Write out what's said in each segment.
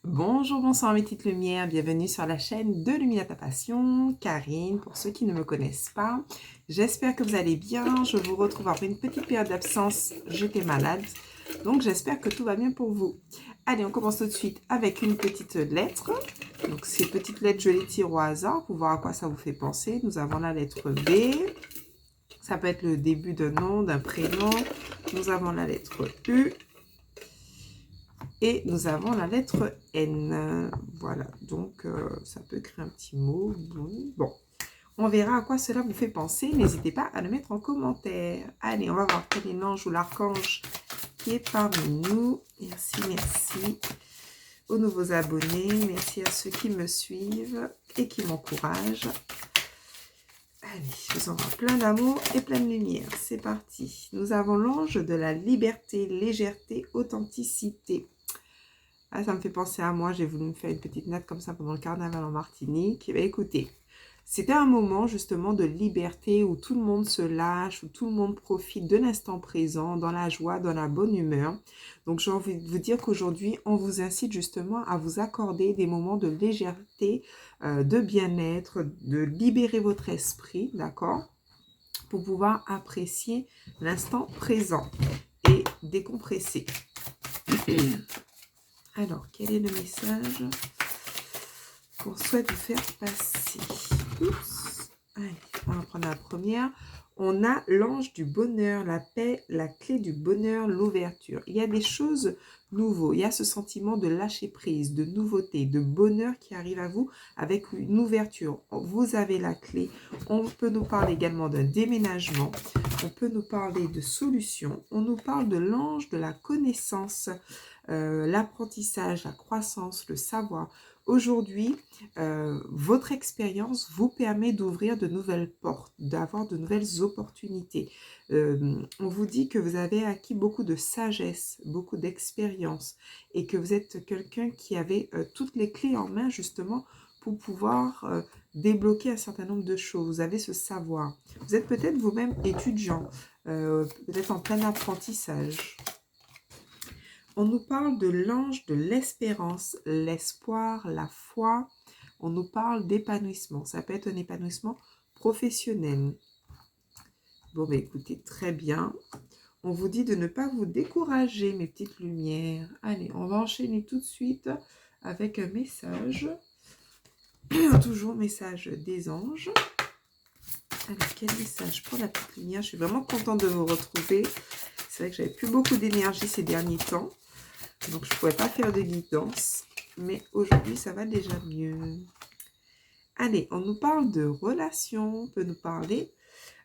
Bonjour, bonsoir mes petites lumières, bienvenue sur la chaîne de Lumina ta passion, Karine, pour ceux qui ne me connaissent pas. J'espère que vous allez bien, je vous retrouve après une petite période d'absence, j'étais malade, donc j'espère que tout va bien pour vous. Allez, on commence tout de suite avec une petite lettre. Donc ces petites lettres, je les tire au hasard pour voir à quoi ça vous fait penser. Nous avons la lettre B, ça peut être le début d'un nom, d'un prénom. Nous avons la lettre U. Et nous avons la lettre N. Voilà, donc ça peut créer un petit mot. Bon, on verra à quoi cela vous fait penser. N'hésitez pas à le mettre en commentaire. Allez, on va voir quel est l'ange ou l'archange qui est parmi nous. Merci, merci aux nouveaux abonnés. Merci à ceux qui me suivent et qui m'encouragent. Allez, je vous envoie plein d'amour et plein de lumière. C'est parti. Nous avons l'ange de la liberté, légèreté, authenticité. Ah, ça me fait penser à moi, j'ai voulu me faire une petite note comme ça pendant le carnaval en Martinique. Eh bien, écoutez, c'était un moment justement de liberté où tout le monde se lâche, où tout le monde profite de l'instant présent, dans la joie, dans la bonne humeur. Donc j'ai envie de vous dire qu'aujourd'hui, on vous incite justement à vous accorder des moments de légèreté, de bien-être, de libérer votre esprit, d'accord, pour pouvoir apprécier l'instant présent et décompresser. Alors, quel est le message qu'on souhaite vous faire passer? Oups. Allez, on va prendre la première. On a l'ange du bonheur, la paix, la clé du bonheur, l'ouverture. Il y a des choses nouvelles. Il y a ce sentiment de lâcher prise, de nouveauté, de bonheur qui arrive à vous avec une ouverture. Vous avez la clé. On peut nous parler également d'un déménagement. On peut nous parler de solutions. On nous parle de l'ange de la connaissance, l'apprentissage, la croissance, le savoir. Aujourd'hui, votre expérience vous permet d'ouvrir de nouvelles portes, d'avoir de nouvelles opportunités. On vous dit que vous avez acquis beaucoup de sagesse, beaucoup d'expérience et que vous êtes quelqu'un qui avait toutes les clés en main justement pour pouvoir débloquer un certain nombre de choses. Vous avez ce savoir. Vous êtes peut-être vous-même étudiant, peut-être en plein apprentissage. On nous parle de l'ange de l'espérance, l'espoir, la foi. On nous parle d'épanouissement. Ça peut être un épanouissement professionnel. Bon, bah écoutez, très bien. On vous dit de ne pas vous décourager, mes petites lumières. Allez, on va enchaîner tout de suite avec un message. Toujours message des anges. Alors, quel message pour la petite lumière? Je suis vraiment contente de vous retrouver. C'est vrai que j'avais plus beaucoup d'énergie ces derniers temps. Donc, je ne pouvais pas faire de guidance. Mais aujourd'hui, ça va déjà mieux. Allez, on nous parle de relations. On peut nous parler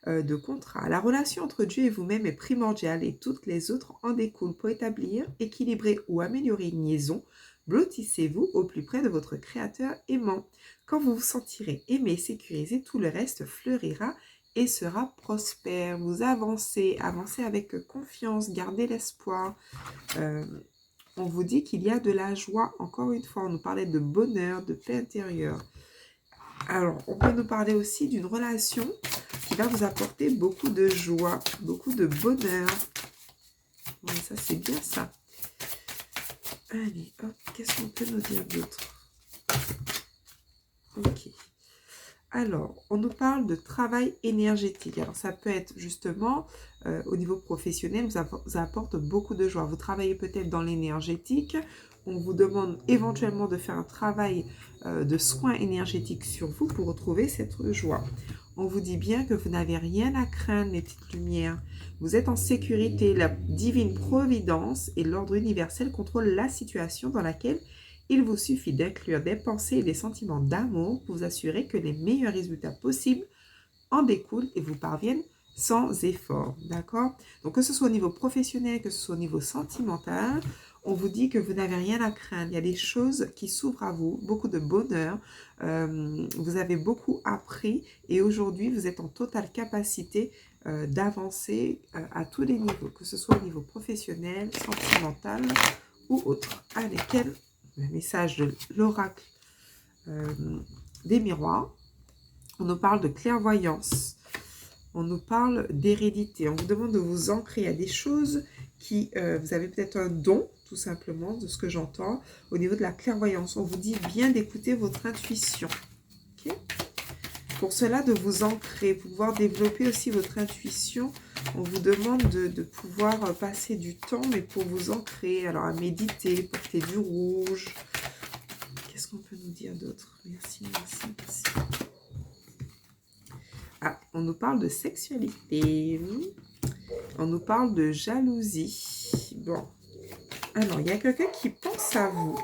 de contrat. La relation entre Dieu et vous-même est primordiale et toutes les autres en découlent. Pour établir, équilibrer ou améliorer une liaison, blottissez-vous au plus près de votre Créateur aimant. Quand vous vous sentirez aimé, sécurisé, tout le reste fleurira et sera prospère. Vous avancez, avancez avec confiance, gardez l'espoir. On vous dit qu'il y a de la joie. Encore une fois, on nous parlait de bonheur, de paix intérieure. Alors, on peut nous parler aussi d'une relation qui va vous apporter beaucoup de joie, beaucoup de bonheur. Bon, ça, c'est bien ça. Allez, hop, qu'est-ce qu'on peut nous dire d'autre? Ok. Alors, on nous parle de travail énergétique. Alors, ça peut être justement, au niveau professionnel, vous apporte beaucoup de joie. Vous travaillez peut-être dans l'énergétique. On vous demande éventuellement de faire un travail de soins énergétiques sur vous pour retrouver cette joie. On vous dit bien que vous n'avez rien à craindre, les petites lumières. Vous êtes en sécurité. La divine providence et l'ordre universel contrôlent la situation dans laquelle il vous suffit d'inclure des pensées et des sentiments d'amour pour vous assurer que les meilleurs résultats possibles en découlent et vous parviennent sans effort. D'accord? Donc, que ce soit au niveau professionnel, que ce soit au niveau sentimental, on vous dit que vous n'avez rien à craindre. Il y a des choses qui s'ouvrent à vous, beaucoup de bonheur. Vous avez beaucoup appris et aujourd'hui, vous êtes en totale capacité d'avancer à tous les niveaux, que ce soit au niveau professionnel, sentimental ou autre. Allez, quel le message de l'oracle des miroirs. On nous parle de clairvoyance. On nous parle d'hérédité. On vous demande de vous ancrer à des choses qui... vous avez peut-être un don tout simplement, de ce que j'entends. Au niveau de la clairvoyance, on vous dit bien d'écouter votre intuition. Okay? Pour cela, de vous ancrer, pour pouvoir développer aussi votre intuition, on vous demande de pouvoir passer du temps, mais pour vous ancrer, alors à méditer, porter du rouge. Qu'est-ce qu'on peut nous dire d'autre? Merci, merci, merci. Ah, on nous parle de sexualité. On nous parle de jalousie. Bon. Alors, il y a quelqu'un qui pense à vous.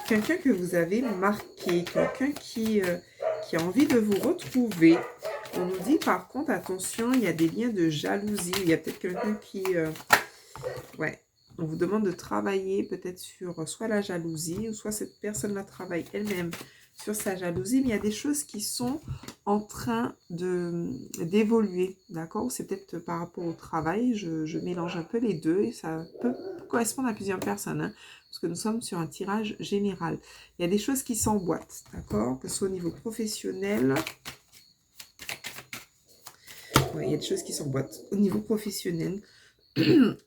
Quelqu'un que vous avez marqué. Quelqu'un qui a envie de vous retrouver. On nous dit par contre, attention, il y a des liens de jalousie. Il y a peut-être quelqu'un qui... ouais, on vous demande de travailler peut-être sur soit la jalousie, ou soit cette personne-là travaille elle-même sur sa jalousie. Mais il y a des choses qui sont en train d'évoluer, d'accord? C'est peut-être par rapport au travail. Je mélange un peu les deux et ça peut correspondre à plusieurs personnes, hein, parce que nous sommes sur un tirage général. Il y a des choses qui s'emboîtent, d'accord? Que ce soit au niveau professionnel... Ouais, il y a des choses qui s'emboîtent au niveau professionnel.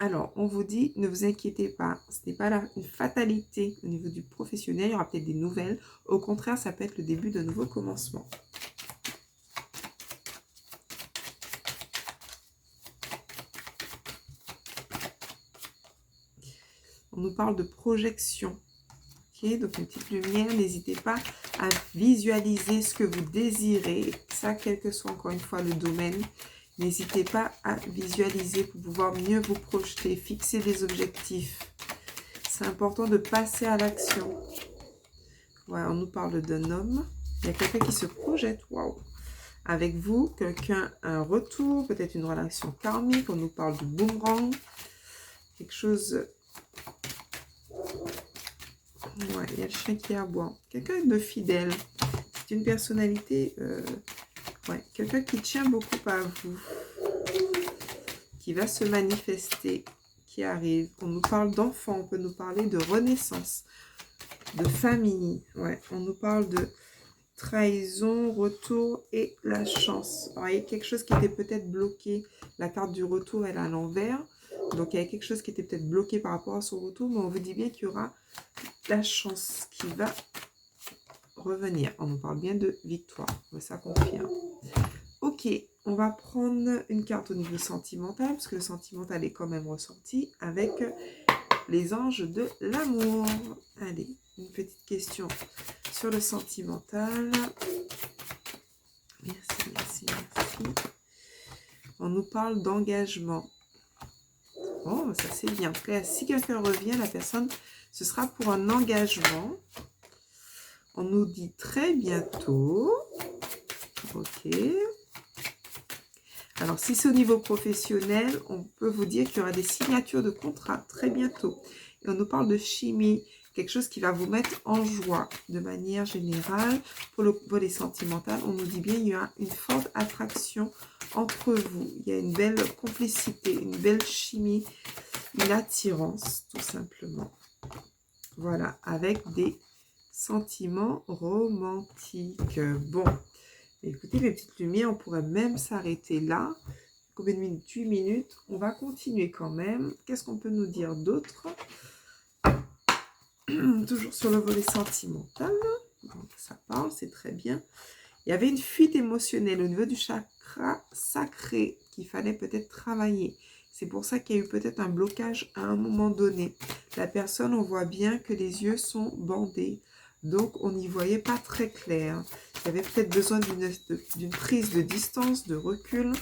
Alors, on vous dit, ne vous inquiétez pas, ce n'est pas une fatalité au niveau du professionnel, il y aura peut-être des nouvelles. Au contraire, ça peut être le début d'un nouveau commencement. On nous parle de projection. Okay, donc une petite lumière, n'hésitez pas à visualiser ce que vous désirez. Ça, quel que soit encore une fois le domaine. N'hésitez pas à visualiser pour pouvoir mieux vous projeter, fixer des objectifs. C'est important de passer à l'action. Voilà, on nous parle d'un homme. Il y a quelqu'un qui se projette, waouh, avec vous. Quelqu'un, un retour, peut-être une relation karmique. On nous parle du boomerang. Quelque chose... Ouais, il y a le chien qui aboie. Quelqu'un de fidèle. C'est une personnalité... ouais, quelqu'un qui tient beaucoup à vous. Qui va se manifester, qui arrive. On nous parle d'enfants, on peut nous parler de renaissance, de famille. Ouais, on nous parle de trahison, retour et la chance. Alors, il y a quelque chose qui était peut-être bloqué. La carte du retour, elle est à l'envers. Donc, il y a quelque chose qui était peut-être bloqué par rapport à son retour, mais on vous dit bien qu'il y aura la chance qui va revenir. On nous parle bien de victoire. Ça confirme. Ok, on va prendre une carte au niveau sentimental, parce que le sentimental est quand même ressorti avec les anges de l'amour. Allez, une petite question sur le sentimental. Merci, merci, merci. On nous parle d'engagement. Oh, ça c'est bien. En tout cas, si quelqu'un revient, la personne, ce sera pour un engagement. On nous dit très bientôt. Ok. Alors, si c'est au niveau professionnel, on peut vous dire qu'il y aura des signatures de contrat très bientôt. Et on nous parle de chimie, quelque chose qui va vous mettre en joie de manière générale. Pour le volet sentimental, on nous dit bien qu'il y aura une forte attraction entre vous. Il y a une belle complicité, une belle chimie, une attirance, tout simplement. Voilà, avec des sentiments romantiques. Bon. Écoutez, mes petites lumières, on pourrait même s'arrêter là. Combien de minutes? 8 minutes. On va continuer quand même. Qu'est-ce qu'on peut nous dire d'autre? Toujours sur le volet sentimental. Donc, ça parle, c'est très bien. Il y avait une fuite émotionnelle au niveau du chakra sacré qu'il fallait peut-être travailler. C'est pour ça qu'il y a eu peut-être un blocage à un moment donné. La personne, on voit bien que les yeux sont bandés. Donc, on n'y voyait pas très clair. Il y avait peut-être besoin d'une prise de distance, de recul,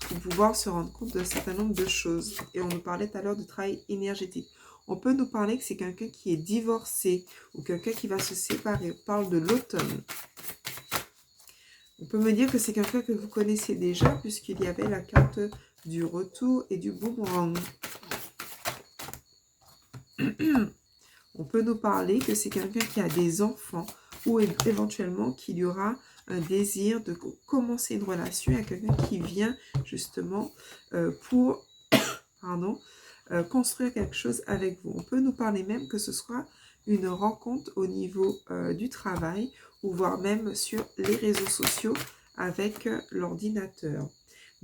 pour pouvoir se rendre compte d'un certain nombre de choses. Et on nous parlait tout à l'heure de travail énergétique. On peut nous parler que c'est quelqu'un qui est divorcé ou quelqu'un qui va se séparer. On parle de l'automne. On peut me dire que c'est quelqu'un que vous connaissez déjà, puisqu'il y avait la carte du retour et du boomerang. On peut nous parler que c'est quelqu'un qui a des enfants ou éventuellement qu'il y aura un désir de commencer une relation avec quelqu'un qui vient justement pour construire quelque chose avec vous. On peut nous parler même que ce soit une rencontre au niveau du travail ou voire même sur les réseaux sociaux avec l'ordinateur.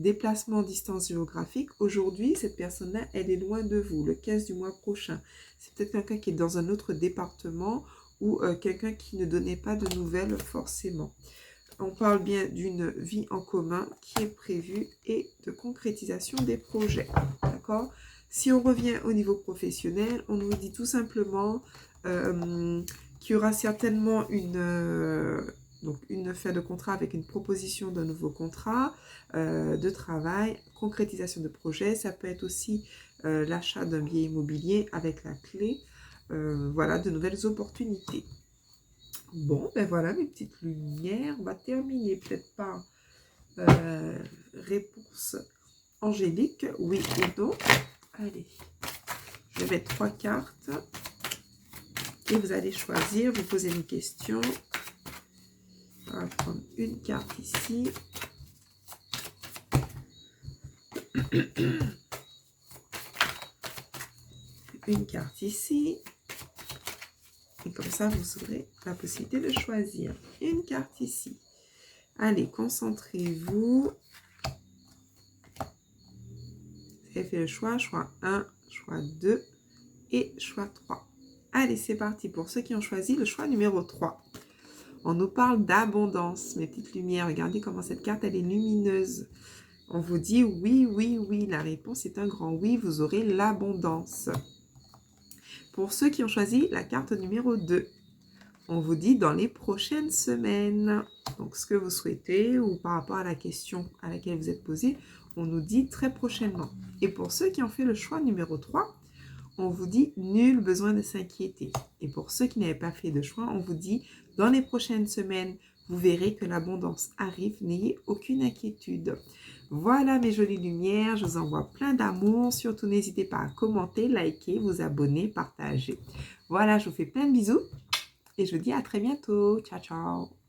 déplacement, distance géographique. Aujourd'hui, cette personne-là, elle est loin de vous, le 15 du mois prochain. C'est peut-être quelqu'un qui est dans un autre département ou quelqu'un qui ne donnait pas de nouvelles forcément. On parle bien d'une vie en commun qui est prévue et de concrétisation des projets. D'accord ? Si on revient au niveau professionnel, on nous dit tout simplement qu'il y aura certainement une fin de contrat avec une proposition d'un nouveau contrat de travail, concrétisation de projet. Ça peut être aussi l'achat d'un bien immobilier avec la clé. Voilà, de nouvelles opportunités. Bon, ben voilà mes petites lumières. On va terminer peut-être par réponse angélique, oui ou non. Allez, je vais mettre 3 cartes. Et vous allez choisir, vous posez une question. On va prendre une carte ici. Une carte ici. Et comme ça, vous aurez la possibilité de choisir une carte ici. Allez, concentrez-vous. Vous avez fait le choix 1, choix 2 et choix 3. Allez, c'est parti pour ceux qui ont choisi le choix numéro 3. On nous parle d'abondance, mes petites lumières. Regardez comment cette carte, elle est lumineuse. On vous dit oui, oui, oui. La réponse est un grand oui, vous aurez l'abondance. Pour ceux qui ont choisi la carte numéro 2, on vous dit dans les prochaines semaines. Donc, ce que vous souhaitez ou par rapport à la question à laquelle vous êtes posé, on nous dit très prochainement. Et pour ceux qui ont fait le choix numéro 3, on vous dit nul besoin de s'inquiéter. Et pour ceux qui n'avaient pas fait de choix, on vous dit dans les prochaines semaines, vous verrez que l'abondance arrive, n'ayez aucune inquiétude. Voilà mes jolies lumières, je vous envoie plein d'amour. Surtout, n'hésitez pas à commenter, liker, vous abonner, partager. Voilà, je vous fais plein de bisous et je vous dis à très bientôt. Ciao, ciao.